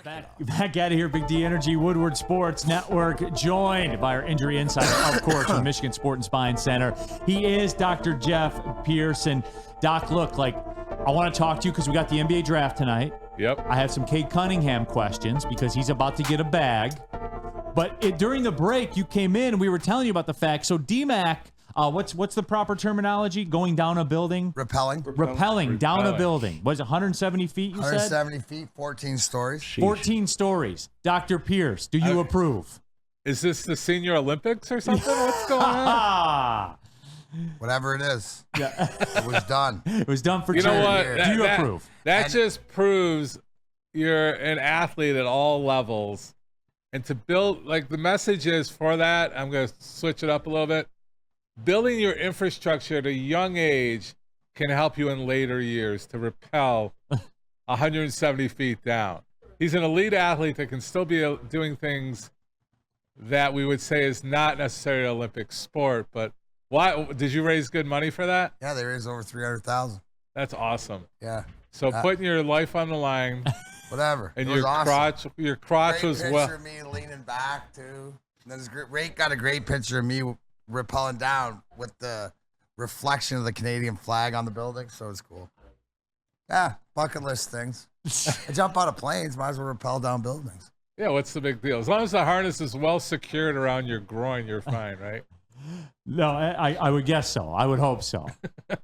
Back out of here, Big D Energy, Woodward Sports Network, joined by our injury insider, of course, from Michigan Sport and Spine Center. He is Dr. Jeff Pearson. Doc, look, I want to talk to you because we got the NBA draft tonight. Yep. I have some Cade Cunningham questions because he's about to get a bag. But during the break, you came in and we were telling you about the fact. So DMAC, what's the proper terminology? Going down a building? Rappelling down a building. Was it 170 feet, you 170 feet, 14 stories. 14 stories. Dr. Pierce, do you approve? Is this the Senior Olympics or something? What's going on? Whatever it is. Yeah. It was done. It was done for You know what? charity. Do you approve? That just proves you're an athlete at all levels. And to build, the message is for that, I'm going to switch it up a little bit. Building your infrastructure at a young age can help you in later years to rappel 170 feet down. He's an elite athlete that can still be doing things that we would say is not necessarily an Olympic sport. But why did you raise good money for that? Yeah, they raised over $300,000. That's awesome. Yeah. So putting your life on the line. Whatever. And it was awesome. Your crotch great was picture of me leaning back too. And then Rake got a great picture of me rappelling down with the reflection of the Canadian flag on the building, so it's cool. Yeah, bucket list things. I jump out of planes, might as well rappel down buildings. Yeah, what's the big deal? As long as the harness is well secured around your groin, you're fine, right? No, I would guess so. I would hope so.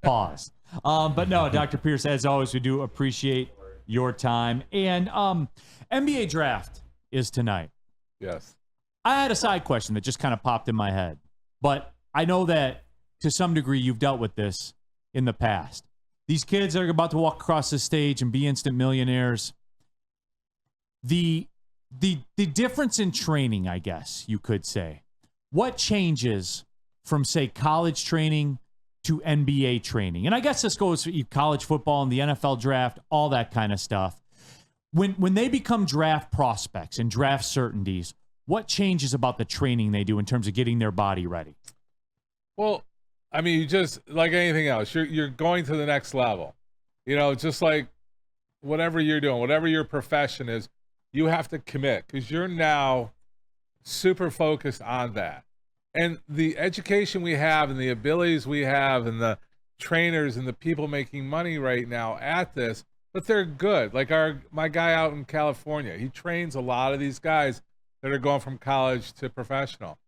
Pause. But no, Dr. Pierce, as always, we do appreciate your time. And NBA draft is tonight. Yes. I had a side question that just kind of popped in my head, but I know that to some degree you've dealt with this in the past. These kids are about to walk across the stage and be instant millionaires. The difference in training, I guess you could say. What changes from, say, college training to NBA training? And I guess this goes for college football and the NFL draft, all that kind of stuff. When they become draft prospects and draft certainties, what changes about the training they do in terms of getting their body ready? Well, I mean, you just, like anything else, you're going to the next level. Just like whatever you're doing, whatever your profession is, you have to commit because you're now super focused on that. And the education we have and the abilities we have and the trainers and the people making money right now at this, but they're good. Like my guy out in California, he trains a lot of these guys that are going from college to professional.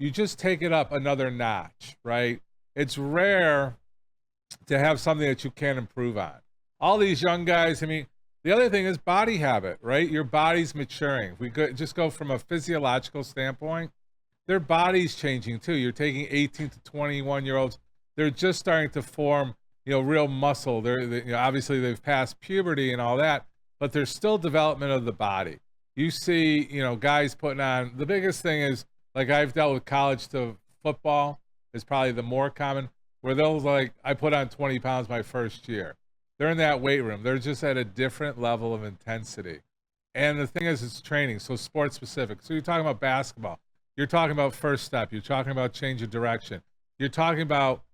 You just take it up another notch, right? It's rare to have something that you can't improve on. All these young guys, I mean, the other thing is body habit, right? Your body's maturing. If we just go from a physiological standpoint, their body's changing too. You're taking 18 to 21-year-olds. They're just starting to form, real muscle. They're obviously they've passed puberty and all that, but there's still development of the body. You see, guys putting on, the biggest thing is, like I've dealt with college to football is probably the more common, where they'll I put on 20 pounds my first year. They're in that weight room. They're just at a different level of intensity. And the thing is, it's training, so sports specific. So you're talking about basketball. You're talking about first step. You're talking about change of direction. You're talking about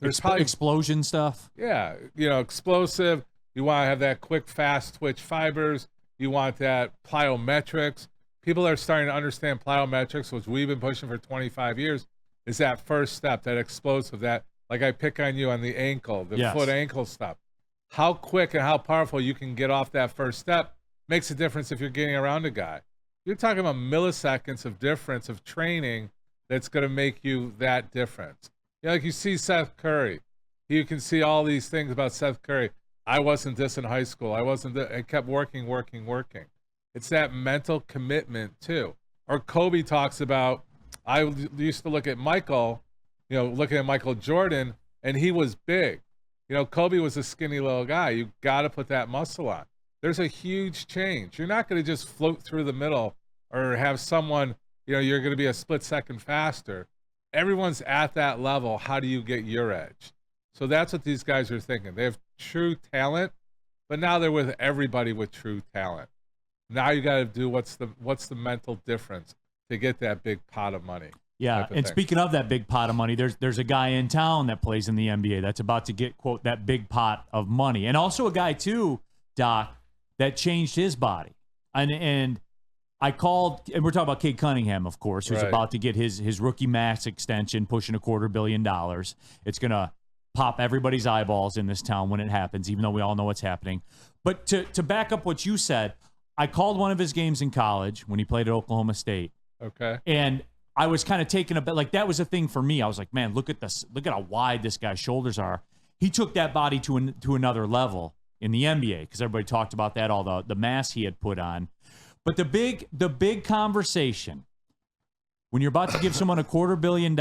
explosion stuff. Yeah, explosive. You want to have that quick, fast twitch fibers. You want that plyometrics. People are starting to understand plyometrics, which we've been pushing for 25 years, is that first step, that explosive, that, like I pick on you on the ankle, the foot ankle stuff. How quick and how powerful you can get off that first step makes a difference if you're getting around a guy. You're talking about milliseconds of difference of training that's going to make you that difference. Like you see Seth Curry. You can see all these things about Seth Curry. I wasn't this in high school. I kept working. It's that mental commitment too. Or Kobe talks about, I used to look at Michael, looking at Michael Jordan, and he was big. Kobe was a skinny little guy. You got to put that muscle on. There's a huge change. You're not going to just float through the middle or have someone, you're going to be a split second faster. Everyone's at that level. How do you get your edge? So that's what these guys are thinking. They have true talent, but now they're with everybody with true talent. Now you got to do what's the mental difference to get that big pot of money. Yeah, and speaking of that big pot of money, there's a guy in town that plays in the NBA that's about to get, quote, that big pot of money. And also a guy, too, Doc, that changed his body. And I called, and we're talking about Cade Cunningham, of course, who's Right. about to get his rookie max extension, pushing $250 million. It's going to pop everybody's eyeballs in this town when it happens, even though we all know what's happening. But to back up what you said, I called one of his games in college when he played at Oklahoma State. Okay. And I was kind of taken a bit, like that was a thing for me. I was like, man, look at this. Look at how wide this guy's shoulders are. He took that body to another level in the NBA because everybody talked about that, all the mass he had put on. But the big conversation, when you're about to give someone $250 million,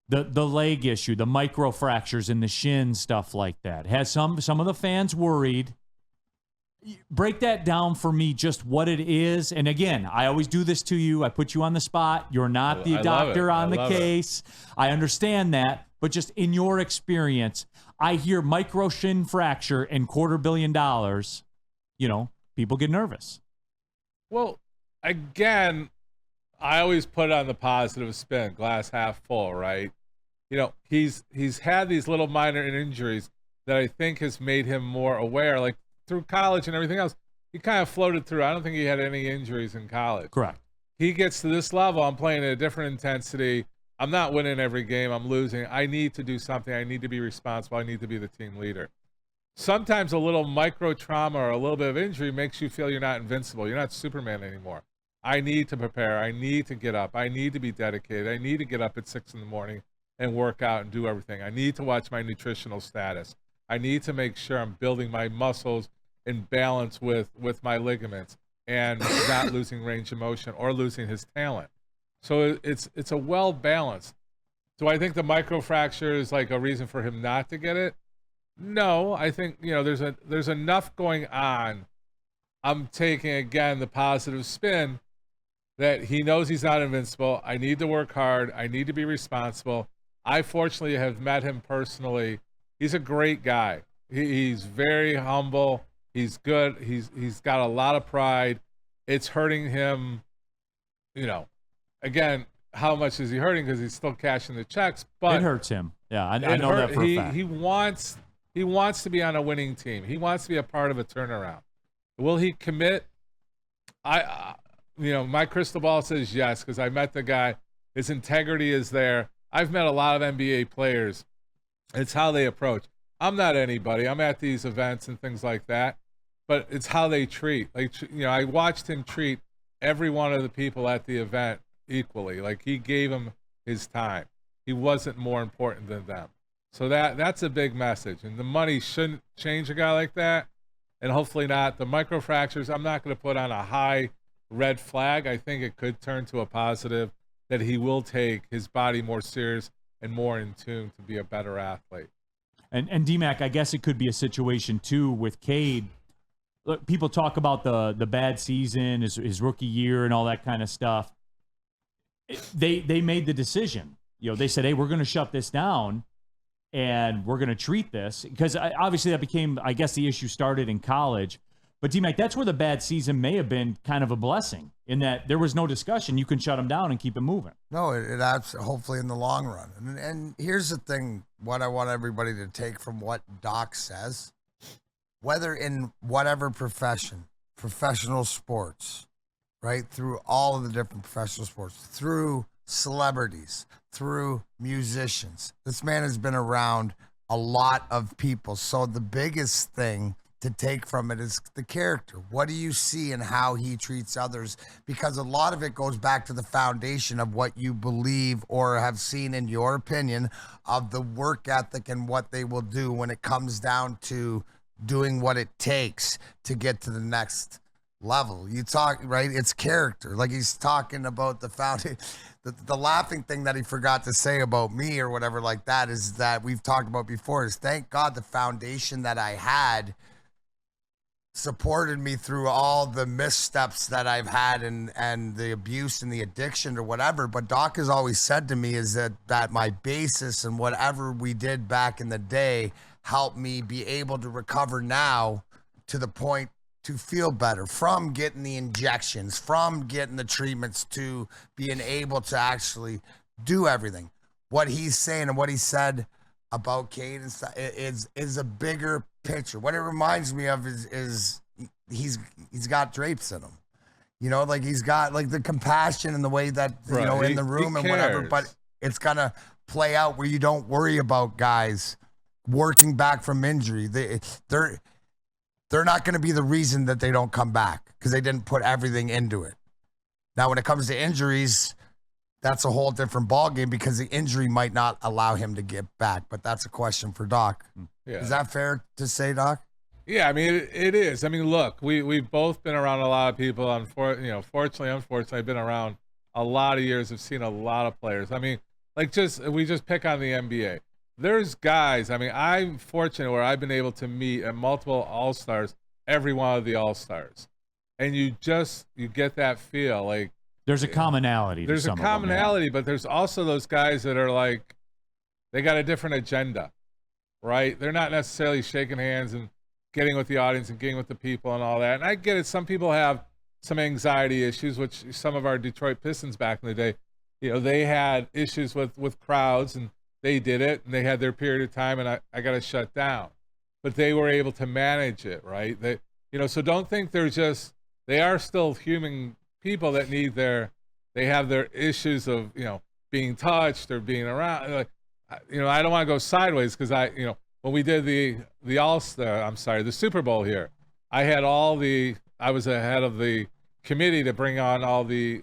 the leg issue, the microfractures in the shin, stuff like that, has some of the fans worried. Break that down for me, just what it is. And again, I always do this to you. I put you on the spot. You're not the doctor on the case. I understand that. But just in your experience, I hear micro shin fracture and $250 million, people get nervous. Well, again, I always put it on the positive spin, glass half full, right? He's had these little minor injuries that I think has made him more aware. Like through college and everything else, he kind of floated through. I don't think he had any injuries in college. Correct. He gets to this level, I'm playing at a different intensity. I'm not winning every game. I'm losing. I need to do something. I need to be responsible. I need to be the team leader. Sometimes a little micro trauma or a little bit of injury makes you feel you're not invincible. You're not Superman anymore. I need to prepare. I need to get up. I need to be dedicated. I need to get up at 6 a.m. and work out and do everything. I need to watch my nutritional status. I need to make sure I'm building my muscles in balance with my ligaments and not losing range of motion or losing his talent. So it's a well balanced. Do I think the microfracture is like a reason for him not to get it? No, I think there's enough going on. I'm taking again the positive spin that he knows he's not invincible. I need to work hard. I need to be responsible. I fortunately have met him personally. He's a great guy. He's very humble. He's good. He's got a lot of pride. It's hurting him. Again, how much is he hurting? Because he's still cashing the checks. But it hurts him. Yeah, I know that for a fact. He wants to be on a winning team. He wants to be a part of a turnaround. Will he commit? My crystal ball says yes, because I met the guy. His integrity is there. I've met a lot of NBA players. It's how they approach. I'm not anybody. I'm at these events and things like that, but it's how they treat. Like, I watched him treat every one of the people at the event equally. Like, he gave them his time. He wasn't more important than them. So that's a big message. And the money shouldn't change a guy like that, and hopefully not. The microfractures, I'm not going to put on a high red flag. I think it could turn to a positive, that he will take his body more serious and more in tune to be a better athlete. And D-Mac, I guess it could be a situation too with Cade. Look, people talk about the bad season, his rookie year, and all that kind of stuff. They made the decision. They said, hey, we're going to shut this down, and we're going to treat this. Because obviously that became, I guess the issue started in college. But D-Mac, that's where the bad season may have been kind of a blessing, in that there was no discussion. You can shut him down and keep it moving. No, it adds, hopefully in the long run. And here's the thing, what I want everybody to take from what Doc says, whether in whatever profession, professional sports, right, through all of the different professional sports, through celebrities, through musicians. This man has been around a lot of people. So the biggest thing to take from it is the character. What do you see in how he treats others? Because a lot of it goes back to the foundation of what you believe or have seen, in your opinion, of the work ethic and what they will do when it comes down to doing what it takes to get to the next level. You talk, right? It's character. Like he's talking about the foundation. The laughing thing that he forgot to say about me or whatever like that is that we've talked about before is, thank God the foundation that I had supported me through all the missteps that I've had and the abuse and the addiction or whatever. But Doc has always said to me is that my basis and whatever we did back in the day helped me be able to recover now to the point to feel better, from getting the injections, from getting the treatments, to being able to actually do everything. What he's saying and what he said about Cade and stuff is a bigger picture. What it reminds me of is he's got drapes in him. You know, like he's got like the compassion and the way that you know in the room and whatever. But it's gonna play out where you don't worry about guys working back from injury. They're not going to be the reason that they don't come back because they didn't put everything into it. Now, when it comes to injuries, that's a whole different ballgame because the injury might not allow him to get back. But that's a question for Doc. Yeah. Is that fair to say, Doc? Yeah, I mean, it is. I mean, look, we've both been around a lot of people. Fortunately, unfortunately, I've been around a lot of years. I've seen a lot of players. I mean, like we just pick on the NBA. There's guys, I mean, I'm fortunate where I've been able to meet at multiple All-Stars, every one of the All-Stars. And you get that feel like there's a commonality. There's a commonality, but there's also those guys that are like, they got a different agenda, right? They're not necessarily shaking hands and getting with the audience and getting with the people and all that. And I get it. Some people have some anxiety issues, which some of our Detroit Pistons back in the day, you know, they had issues with crowds, and they did it, and they had their period of time, and I got to shut down. But they were able to manage it, right? So don't think they are still human people that they have their issues of, being touched or being around. Like, I don't want to go sideways because when we did the Super Bowl here, I was ahead of the committee to bring on all the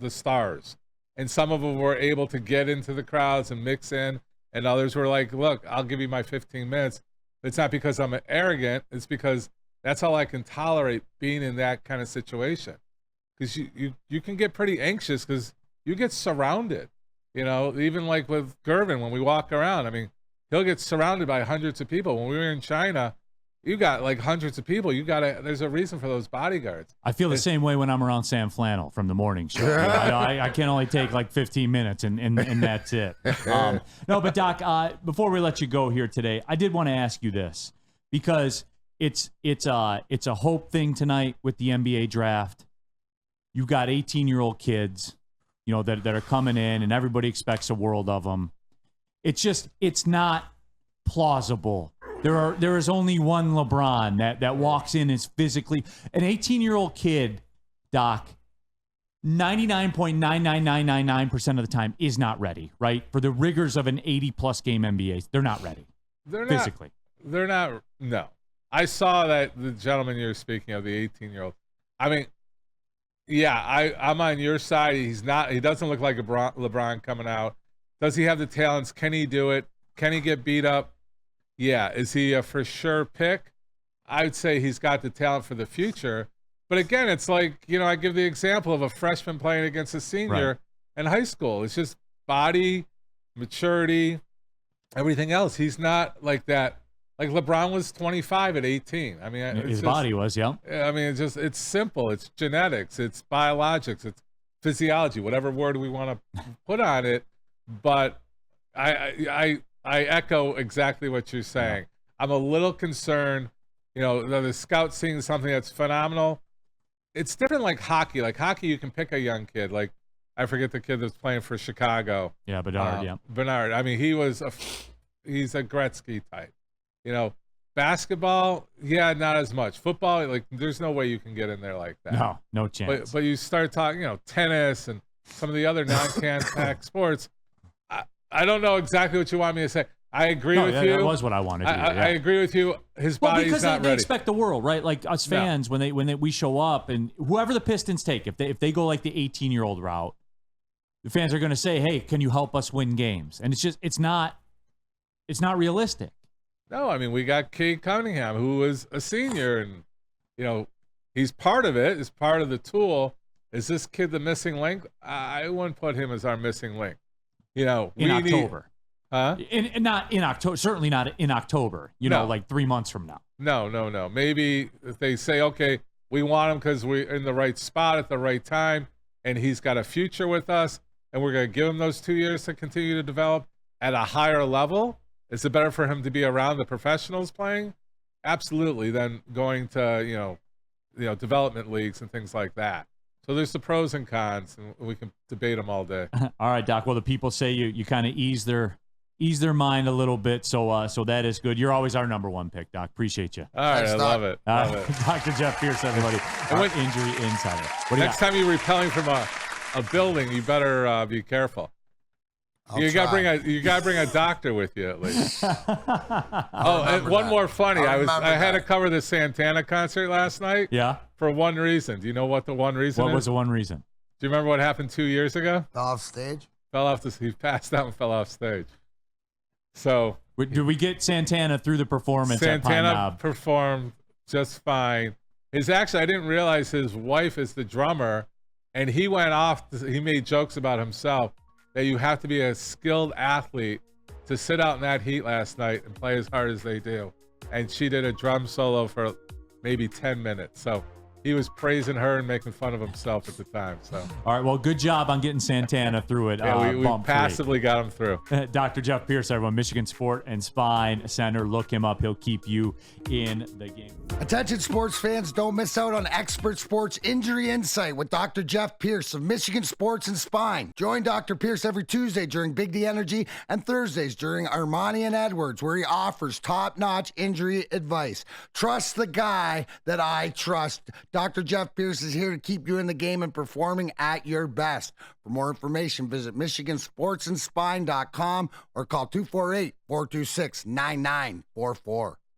stars. And some of them were able to get into the crowds and mix in, and others were like, look, I'll give you my 15 minutes. It's not because I'm arrogant. It's because that's all I can tolerate being in that kind of situation. Because you can get pretty anxious because you get surrounded. Even like with Gervin, when we walk around, I mean, he'll get surrounded by hundreds of people. When we were in China, you got like hundreds of people. There's a reason for those bodyguards. I feel the same way when I'm around Sam Flannel from the morning show. I can only take like 15 minutes and that's it. No, but Doc, before we let you go here today, I did want to ask you this because it's a hope thing tonight with the NBA draft. You've got 18-year-old kids, that are coming in, and everybody expects a world of them. It's not plausible. There is only one LeBron that walks in as physically an 18-year-old kid, Doc. 99.99999% of the time is not ready, right? For the rigors of an 80-plus game NBA, they're not ready. Physically. They're not. No, I saw that the gentleman you're speaking of, the 18-year-old. I mean, yeah, I'm on your side. He's not. He doesn't look like LeBron coming out. Does he have the talents? Can he do it? Can he get beat up? Yeah. Is he a for sure pick? I would say he's got the talent for the future. But again, it's like, I give the example of a freshman playing against a senior in high school. It's just body, maturity, everything else. He's not like that. Like LeBron was 25 at 18. I mean, his body was, yeah. I mean, it's simple. It's genetics. It's biologics. It's physiology, whatever word we want to put on it. But I echo exactly what you're saying. Yeah. I'm a little concerned. The scout seeing something that's phenomenal. It's different like hockey. Like hockey, you can pick a young kid. Like, I forget the kid that's playing for Chicago. Yeah, Bernard, Bernard. I mean, he's a Gretzky type. Basketball, not as much. Football, like, there's no way you can get in there like that. No chance. But you start talking, tennis and some of the other non-contact sports. I don't know exactly what you want me to say. I agree with you. That was what I wanted to do. I agree with you. His body's not ready. Because they expect the world, right? Like us fans, when we show up, and whoever the Pistons take, if they go like the 18-year-old route, the fans are going to say, "Hey, can you help us win games?" And it's not realistic. No, I mean, we got Cade Cunningham, who was a senior, and he's part of it. Is part of the tool. Is this kid the missing link? I wouldn't put him as our missing link. In October. Huh? Not in October. Certainly not in October. Like 3 months from now. No. Maybe if they say, okay, we want him because we're in the right spot at the right time, and he's got a future with us, and we're going to give him those 2 years to continue to develop at a higher level. Is it better for him to be around the professionals playing? Absolutely. Than going to development leagues and things like that. So there's the pros and cons, and we can debate them all day. All right, Doc. Well, the people say you kind of ease their ease their mind a little bit. So that is good. You're always our number one pick, Doc. Appreciate you. All right, Thanks, I Doc. love it. Love it. Dr. Jeff Pierce, everybody. Our injury insider. What do you Next got? time you're repelling from a building, you better be careful. I'll You gotta try. bring a doctor with you at least. Oh, and remember one that. more funny. I'll I remember had to that. cover the Santana concert last night Yeah. for one reason. Do you know what the one reason What is? was the one reason? Do you remember what happened 2 years ago? Off stage. He passed out and fell off stage. So Did we get Santana through the performance at Pine Santana Knob? performed just fine. I didn't realize his wife is the drummer, and he went off. He made jokes about himself that you have to be a skilled athlete to sit out in that heat last night and play as hard as they do. And she did a drum solo for maybe 10 minutes. So he was praising her and making fun of himself at the time. So All right. Well, good job on getting Santana through it. yeah, we bump free. passively got him through. Dr. Jeff Pierce, everyone, Michigan Sport and Spine Center. Look him up. He'll keep you in the game. Attention sports fans, don't miss out on expert sports injury insight with Dr. Jeff Pierce of Michigan Sports and Spine. Join Dr. Pierce every Tuesday during Big D Energy and Thursdays during Ermanni and Edwards, where he offers top-notch injury advice. Trust the guy that I trust. Dr. Jeff Pierce is here to keep you in the game and performing at your best. For more information, visit MichiganSportsandSpine.com or call 248-426-9944.